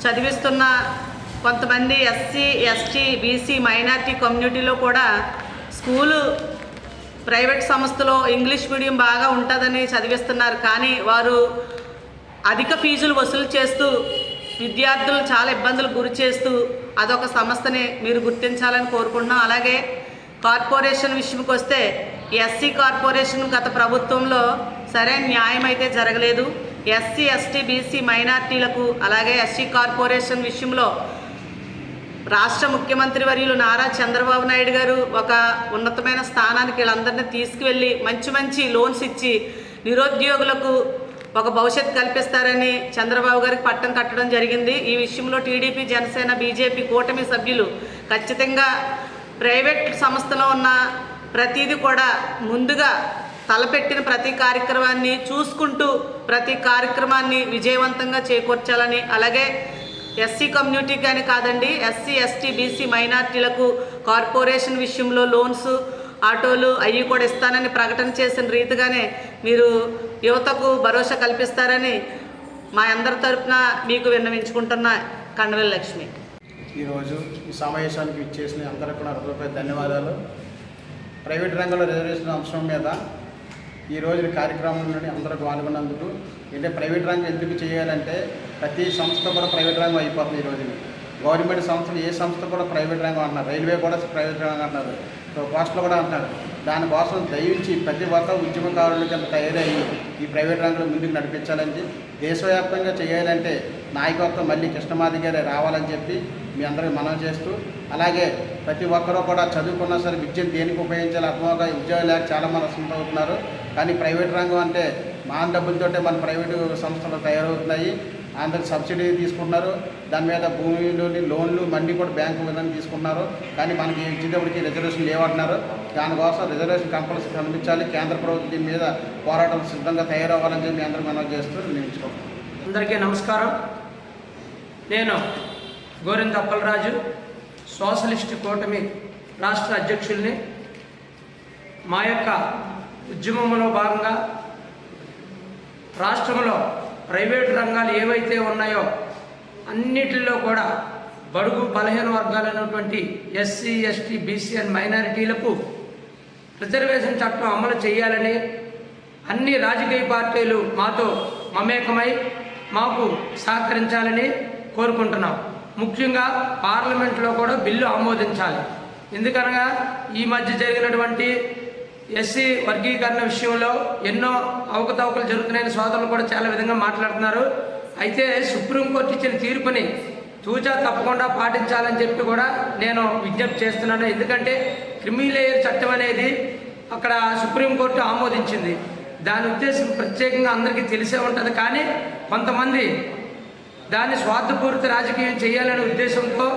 చదివిస్తున్న కొంతమంది ఎస్సీ, ఎస్టీ, బీసీ, మైనారిటీ కమ్యూనిటీలో కూడా స్కూలు ప్రైవేట్ సంస్థలో ఇంగ్లీష్ మీడియం బాగా ఉంటుందని చదివిస్తున్నారు. కానీ వారు అధిక ఫీజులు వసూలు చేస్తూ విద్యార్థులు చాలా ఇబ్బందులు గురి చేస్తూ అదొక సంస్థని మీరు గుర్తించాలని కోరుకుంటున్నాం. అలాగే కార్పొరేషన్ విషయంకి వస్తే ఎస్సీ కార్పొరేషన్ గత ప్రభుత్వంలో సరైన న్యాయం అయితే జరగలేదు. ఎస్సీ, ఎస్టీ, బీసీ, మైనార్టీలకు అలాగే ఎస్సీ కార్పొరేషన్ విషయంలో రాష్ట్ర ముఖ్యమంత్రి వర్యులు నారా చంద్రబాబు నాయుడు గారు ఒక ఉన్నతమైన స్థానానికి వీళ్ళందరినీ తీసుకువెళ్ళి మంచి లోన్స్ ఇచ్చి నిరుద్యోగులకు ఒక భవిష్యత్తు కల్పిస్తారని చంద్రబాబు గారికి పట్టం కట్టడం జరిగింది. ఈ విషయంలో టీడీపీ, జనసేన, బీజేపీ కూటమి సభ్యులు ఖచ్చితంగా ప్రైవేట్ సంస్థలో ఉన్న ప్రతిదీ కూడా ముందుగా తలపెట్టిన ప్రతి కార్యక్రమాన్ని చూసుకుంటూ ప్రతి కార్యక్రమాన్ని విజయవంతంగా చేకూర్చాలని, అలాగే ఎస్సీ కమ్యూనిటీ కానీ కాదండి, ఎస్సీ, ఎస్టీ, బీసీ, మైనార్టీలకు కార్పొరేషన్ విషయంలో లోన్స్, ఆటోలు అవి కూడా ఇస్తానని ప్రకటన చేసిన రీతిగానే మీరు యువతకు భరోసా కల్పిస్తారని మా అందరి తరపున మీకు విన్నవించుకుంటున్న కండవెల్లి లక్ష్మి. ఈరోజు ఈ సమావేశానికి ఇచ్చేసిన అందరికీ కూడా హృదయపూర్వక ధన్యవాదాలు. ప్రైవేట్ రంగంలో రిజర్వేషన్ అంశం మీద ఈరోజు కార్యక్రమం నుండి అందరూ పాల్గొన్నందుకు. అంటే ప్రైవేట్ రంగం ఎందుకు చేయాలంటే ప్రతి సంస్థ కూడా ప్రైవేట్ రంగం అయిపోతుంది. ఈరోజు గవర్నమెంట్ సంస్థలు ఏ సంస్థ కూడా ప్రైవేట్ రంగం అంటున్నారు, రైల్వే కూడా ప్రైవేట్ రంగం అంటున్నారు, పోస్టులు కూడా అంటున్నారు. దానికోసం దయించి ప్రతి ఒక్క ఉద్యమకారుల కింద తయారయ్యి ఈ ప్రైవేట్ రంగంలో ముందుకు నడిపించాలని, దేశవ్యాప్తంగా చేయాలంటే నాయకత్వం మళ్ళీ కృష్ణమాది గారే రావాలని చెప్పి మీ అందరికీ మనవి చేస్తూ, అలాగే ప్రతి ఒక్కరూ కూడా చదువుకున్నా సరే విద్యను దేనికి ఉపయోగించాలి అర్థమవుగా ఉద్యోగాలు లేక చాలామంది అసలు అవుతున్నారు. కానీ ప్రైవేట్ రంగం అంటే మాన డబ్బులతోటే మన ప్రైవేటు సంస్థలు తయారవుతున్నాయి. అందరికి సబ్సిడీ తీసుకుంటున్నారు, దాని మీద భూమిలోని లోన్లు మళ్ళీ కూడా బ్యాంకు విధానం తీసుకుంటున్నారు. కానీ మనకి ఇచ్చేటప్పటికి రిజర్వేషన్ లేవంటున్నారు. దానికోసం రిజర్వేషన్ కంపల్సరీ కనిపించాలి. కేంద్ర ప్రభుత్వం దీని మీద పోరాటం సిద్ధంగా తయారవ్వాలని చెప్పి మీ అందరికీ మనవి చేస్తూ నిర్ణయించుకోండి. అందరికీ నమస్కారం. నేను గోరింత అప్పలరాజు, సోషలిస్ట్ కూటమి రాష్ట్ర అధ్యక్షుల్ని. మా యొక్క ఉద్యమంలో భాగంగా రాష్ట్రంలో ప్రైవేటు రంగాలు ఏవైతే ఉన్నాయో అన్నిటిలో కూడా బడుగు బలహీన వర్గాలైనటువంటి ఎస్సీ, ఎస్టీ, బీసీ అండ్ మైనారిటీలకు రిజర్వేషన్ చట్టం అమలు చేయాలని అన్ని రాజకీయ పార్టీలు మాతో మమేకమై మాకు సహకరించాలని కోరుకుంటున్నాం. ముఖ్యంగా పార్లమెంట్లో కూడా బిల్లు ఆమోదించాలి. ఎందుకనగా ఈ మధ్య జరిగినటువంటి ఎస్సీ వర్గీకరణ విషయంలో ఎన్నో అవకతవకలు జరుగుతున్నాయని సోదరులు కూడా చాలా విధంగా మాట్లాడుతున్నారు. అయితే సుప్రీంకోర్టు ఇచ్చిన తీర్పుని తూచా తప్పకుండా పాటించాలని చెప్పి కూడా నేను విజ్ఞప్తి చేస్తున్నాను. ఎందుకంటే క్రిమిలేయర్ చట్టం అనేది అక్కడ సుప్రీంకోర్టు ఆమోదించింది. దాని ఉద్దేశం ప్రత్యేకంగా అందరికీ తెలిసే ఉంటుంది. కానీ కొంతమంది దాన్ని స్వార్థపూరిత రాజకీయం చేయాలనే ఉద్దేశంతో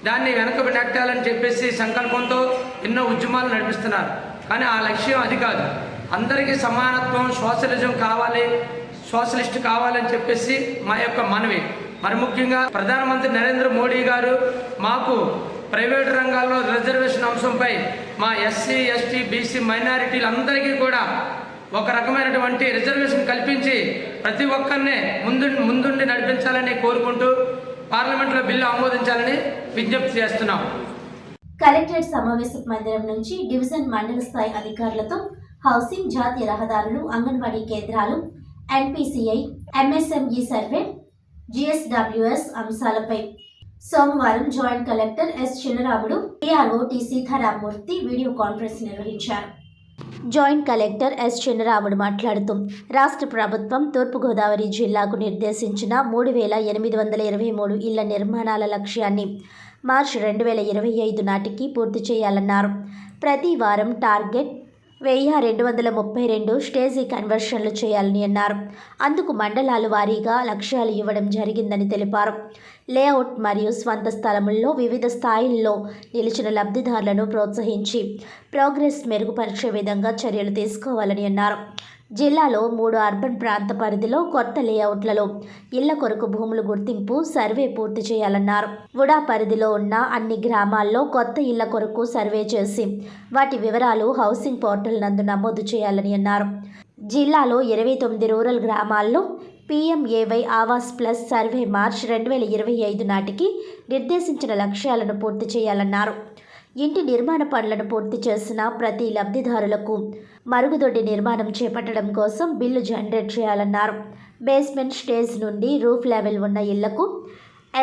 దాన్ని వెనక నెట్టాలని చెప్పేసి సంకల్పంతో ఎన్నో ఉద్యమాలు నడిపిస్తున్నారు. కానీ ఆ లక్ష్యం అది కాదు. అందరికీ సమానత్వం, సోషలిజం కావాలి, సోషలిస్ట్ కావాలని చెప్పేసి మా యొక్క మనవి. మరి ముఖ్యంగా ప్రధానమంత్రి నరేంద్ర మోడీ గారు మాకు ప్రైవేటు రంగాల్లో రిజర్వేషన్ అంశంపై మా ఎస్సీ, ఎస్టీ, బీసీ మైనారిటీలందరికీ కూడా ఒక రకమైనటువంటి రిజర్వేషన్ కల్పించి ప్రతి ఒక్కరిని ముందుండి నడిపించాలని కోరుకుంటూ పార్లమెంట్లో బిల్లు ఆమోదించాలని విజ్ఞప్తి చేస్తున్నాం. కలెక్టరేట్ సమావేశ మందిరం నుంచి డివిజన్ మండల స్థాయి అధికారులతో హౌసింగ్, జాతీయ రహదారులు, అంగన్వాడీ కేంద్రాలు, ఎన్పిసిఐ, ఎంఎస్ఎంఈ సర్వే, జిఎస్డబ్ల్యూఎస్ అంశాలపై సోమవారం joint collector S Chinnaramudu, DRO T Sitaramurthy video conference నిర్వహించారు. జాయింట్ కలెక్టర్ ఎస్ చిన్నరాముడు మాట్లాడుతూ రాష్ట్ర ప్రభుత్వం తూర్పుగోదావరి జిల్లాకు నిర్దేశించిన 3,823 ఇళ్ల నిర్మాణాల లక్ష్యాన్ని మార్చి 2025 నాటికి పూర్తి చేయాలన్నారు. ప్రతి వారం టార్గెట్ 1232 స్టేజీ కన్వర్షన్లు చేయాలని అన్నారు. అందుకు మండలాల వారీగా లక్ష్యాలు ఇవ్వడం జరిగిందని తెలిపారు. లేఅవుట్ మరియు స్వంత స్థలముల్లో వివిధ స్థాయిల్లో నిలిచిన లబ్ధిదారులను ప్రోత్సహించి ప్రోగ్రెస్ మెరుగుపరిచే విధంగా చర్యలు తీసుకోవాలని అన్నారు. జిల్లాలో 3 అర్బన్ ప్రాంత పరిధిలో కొత్త లేఅవుట్లలో ఇళ్ల కొరకు భూములు గుర్తింపు, సర్వే పూర్తి చేయాలన్నారు. వుడా పరిధిలో ఉన్న అన్ని గ్రామాల్లో కొత్త ఇళ్ల కొరకు సర్వే చేసి వాటి వివరాలు హౌసింగ్ పోర్టల్ నందు నమోదు చేయాలని అన్నారు. జిల్లాలో 29 రూరల్ గ్రామాల్లో PMAY ఆవాస్ ప్లస్ సర్వే మార్చి 2025 నాటికి నిర్దేశించిన లక్ష్యాలను పూర్తి చేయాలన్నారు. ఇంటి నిర్మాణ పనులను పూర్తి చేసిన ప్రతి లబ్ధిదారులకు మరుగుదొడ్డి నిర్మాణం చేపట్టడం కోసం బిల్లు జనరేట్ చేయాలన్నారు. బేస్మెంట్ స్టేజ్ నుండి రూఫ్ లెవెల్ ఉన్న ఇళ్లకు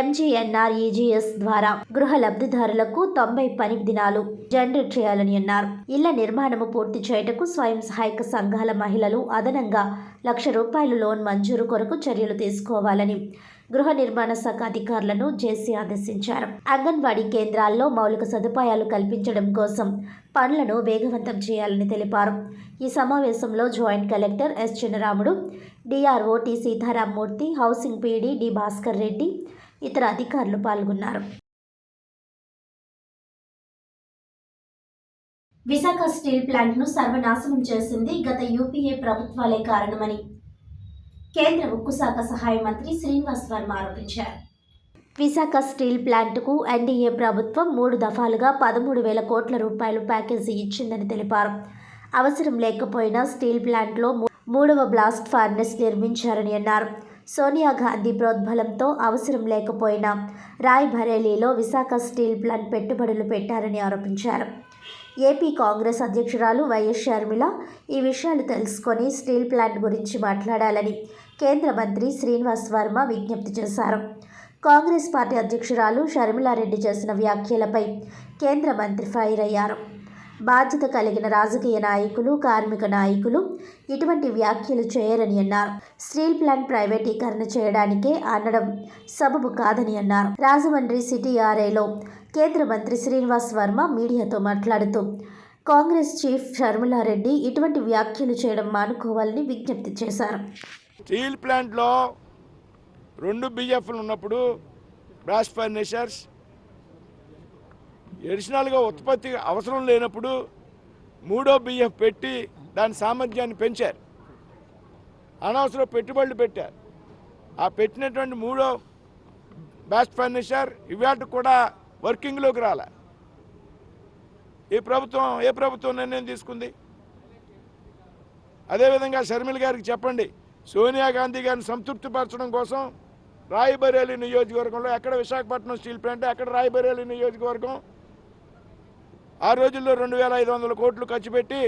MGNREGS ద్వారా గృహ లబ్ధిదారులకు 90 పని దినాలు జనరేట్ చేయాలని అన్నారు. ఇళ్ల నిర్మాణము పూర్తి చేయటకు స్వయం సహాయక సంఘాల మహిళలు అదనంగా ₹1,00,000 లోన్ మంజూరు కొరకు చర్యలు తీసుకోవాలని గృహ నిర్మాణ శాఖ అధికారులను జేసీ ఆదేశించారు. అంగన్వాడీ కేంద్రాల్లో మౌలిక సదుపాయాలు కల్పించడం కోసం పనులను వేగవంతం చేయాలని తెలిపారు. ఈ సమావేశంలో joint collector S Chinnaramudu, DRO T Sitaramamurthy, housing PD D Bhaskar Reddy, ఇతర అధికారులు పాల్గొన్నారు. విశాఖ స్టీల్ ప్లాంట్ను సర్వనాశనం చేసింది గత యూపీఏ ప్రభుత్వాలే కారణమని కేంద్ర ఉక్కు శాఖ సహాయ మంత్రి శ్రీనివాస్ వర్మ ఆరోపించారు. విశాఖ స్టీల్ ప్లాంట్కు ఎన్డీఏ ప్రభుత్వం 3 దఫాలుగా 13,000 కోట్ల రూపాయలు ప్యాకేజీ ఇచ్చిందని తెలిపారు. అవసరం లేకపోయినా స్టీల్ ప్లాంట్లో 3వ బ్లాస్ట్ ఫర్నెస్ నిర్మించారని అన్నారు. సోనియా గాంధీ ప్రోద్బలంతో అవసరం లేకపోయినా రాయ్బరేలీలో విశాఖ స్టీల్ ప్లాంట్ పెట్టుబడులు పెట్టారని ఆరోపించారు. ఏపీ కాంగ్రెస్ అధ్యక్షురాలు వైఎస్ షర్మిల ఈ విషయాలు తెలుసుకొని స్టీల్ ప్లాంట్ గురించి మాట్లాడాలని కేంద్ర మంత్రి శ్రీనివాస్ వర్మ విజ్ఞప్తి చేశారు. కాంగ్రెస్ పార్టీ అధ్యక్షురాలు షర్మిలారెడ్డి చేసిన వ్యాఖ్యలపై కేంద్ర మంత్రి ఫైర్ అయ్యారు. బాధ్యత కలిగిన రాజకీయ నాయకులు, కార్మిక నాయకులు ఇటువంటి వ్యాఖ్యలు చేయరని అన్నారు. స్టీల్ ప్లాంట్ ప్రైవేటీకరణ చేయడానికే అనడం సబబు కాదని అన్నారు. రాజమండ్రి సిటీఆర్ఐలో కేంద్ర మంత్రి శ్రీనివాస్ వర్మ మీడియాతో మాట్లాడుతూ కాంగ్రెస్ చీఫ్ షర్మిలారెడ్డి ఇటువంటి వ్యాఖ్యలు చేయడం మానుకోవాలని విజ్ఞప్తి చేశారు. స్టీల్ ప్లాంట్లో 2 BFలు ఉన్నప్పుడు బ్లాస్ట్ ఫర్నిచర్స్ ఎడిషనల్గా ఉత్పత్తి అవసరం లేనప్పుడు 3వ BF పెట్టి దాని సామర్థ్యాన్ని పెంచారు. అనవసరం పెట్టుబడులు పెట్టారు. ఆ పెట్టినటువంటి 3వ బ్లాస్ట్ ఫర్నిచర్ ఇవాళ కూడా వర్కింగ్లోకి రాలే. ఏ ప్రభుత్వం నిర్ణయం తీసుకుంది? అదేవిధంగా షర్మిల గారికి చెప్పండి, సోనియా గాంధీ గారిని సంతృప్తిపరచడం కోసం రాయ్బరేలీ నియోజకవర్గంలో ఎక్కడ విశాఖపట్నం స్టీల్ ప్లాంట్, ఎక్కడ రాయ్బరేలీ నియోజకవర్గం ఆ రోజుల్లో 2,500 కోట్లు ఖర్చు పెట్టి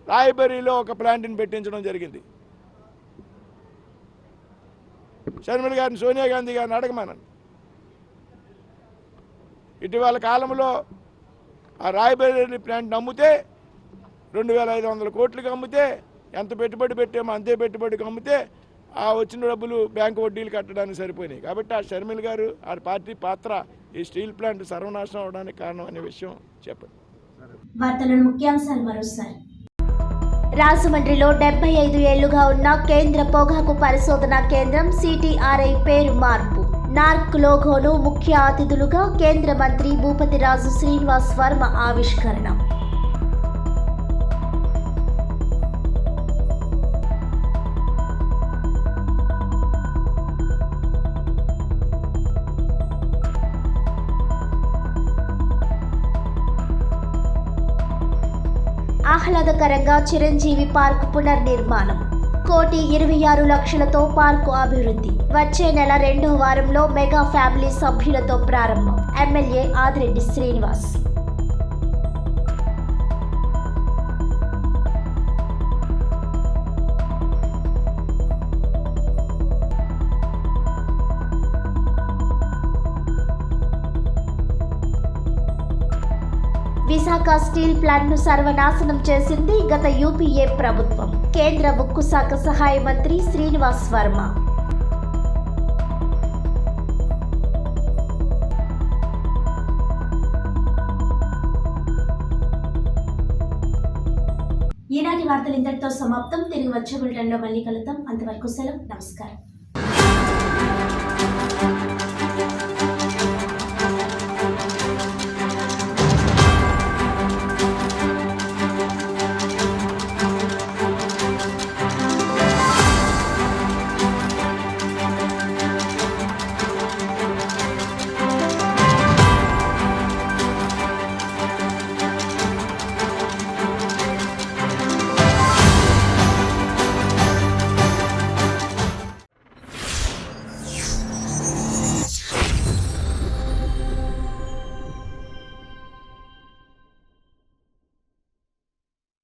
రాయ్బరేలీలో ఒక ప్లాంట్ని పెట్టించడం జరిగింది. షర్మిల గారిని, సోనియా గాంధీ గారిని అడగమనండి. ఇటీవల కాలంలో ఆ రాయ్బరేలీ ప్లాంట్ని అమ్మితే 2,500 కోట్లకి అమ్మితే ఎంత పెట్టుబడి పెట్టామో అంతే పెట్టుబడికి అమ్మితే ఆ వచ్చిన డబ్బులు బ్యాంకు వడ్డీలు కట్టడానికి సరిపోయినాయి. కాబట్టి ఆ షర్మిల గారు ఆ పార్టీ పాత్ర ఈ స్టీల్ ప్లాంట్ సర్వనాశనం అవడానికి కారణం అనే విషయం చెప్పండి. వార్తలను ముఖ్యాంశాలు మరోసారి. రాజమండ్రిలో 75 ఏళ్లుగా ఉన్న కేంద్ర పొగాకు పరిశోధనా కేంద్రం సిటీఆర్ఐ పేరు మార్పు. నార్క్ లోగోను ముఖ్య అతిథులుగా కేంద్ర మంత్రి భూపతిరాజు శ్రీనివాస్ వర్మ ఆవిష్కరణ. ఆహ్లాదకరంగా చిరంజీవి పార్క్ పునర్నిర్మాణం. 1,26,00,000తో పార్కు అభివృద్ధి. వచ్చే నెల 2వ వారంలో మెగా ఫ్యామిలీ సభ్యులతో ప్రారంభం. ఎమ్మెల్యే ఆదిరెడ్డి శ్రీనివాస్. విశాఖ స్టీల్ ప్లాంట్ను సర్వనాశనం చేసింది గత యూపీఏ ప్రభుత్వం. కేంద్ర ఉక్కు శాఖ సహాయ మంత్రి శ్రీనివాస్ వర్మ. ఈనాటి వార్తలు ఇంతటితో సమాప్తం. తిరిగి వచ్చే బులెటిన్లో మళ్ళీ కలుద్దాం. అంతవరకు సెలవు. నమస్కారం.